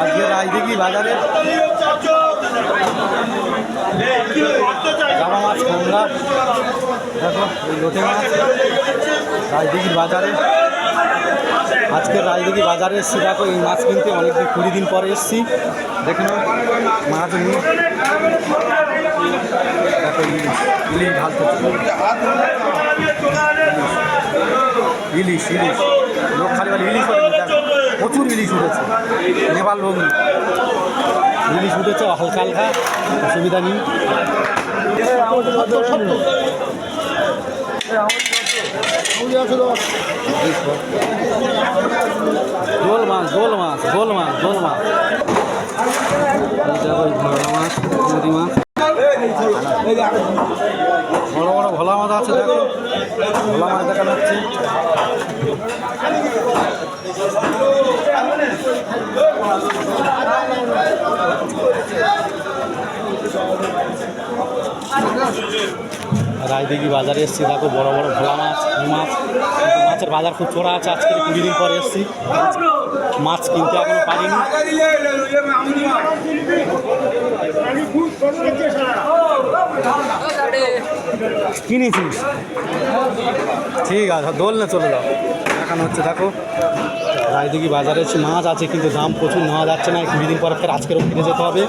আজকে রাজদিঘি বাজারে জামা মাছ খোঙ্গা দেখো এই লোটে মাছ রাজদিঘির বাজারে। আজকে রাজদিঘি বাজারে এসেছি দেখো এই মাছ কিনতে, অনেকদিন 20 দিন পরে এসেছি। দেখে নাও মাছ নিয়ে দেখো ইলিশ ঢালতে, ইলিশ ইলিশ লোক খালি বলে ইলিশ, প্রচুর ইলিশ উঠেছে, নেবার লোক নেই, ইলিশ উঠেছে হালকা হালকা, অসুবিধা নেই। গোল মাছ গোল মাছ গোল মাছ গোল মাছ, ভোলা মাছ নদী মাছ, বড় বড় ভোলা মাছ আছে দেখো, ভোলা মাছ দেখানো হচ্ছে। রাজদিঘি বাজারে এসেছি দেখো, বড় বড় ভোলা মাছ মাছ, মাছের বাজার খুব চড়া আছে। আজকে 20 দিন পরে এসেছি, মাছ কিনতে এখনো পারিনি। কিনেছিস ঠিক আছে, দোল না চলে যাও। দেখানো হচ্ছে দেখো রাজদিঘি বাজারে এসে মাছ আছে, কিন্তু দাম প্রচুর নেওয়া যাচ্ছে না। 20 দিন পরে ফের আজকেরও ফিরে যেতে হবে।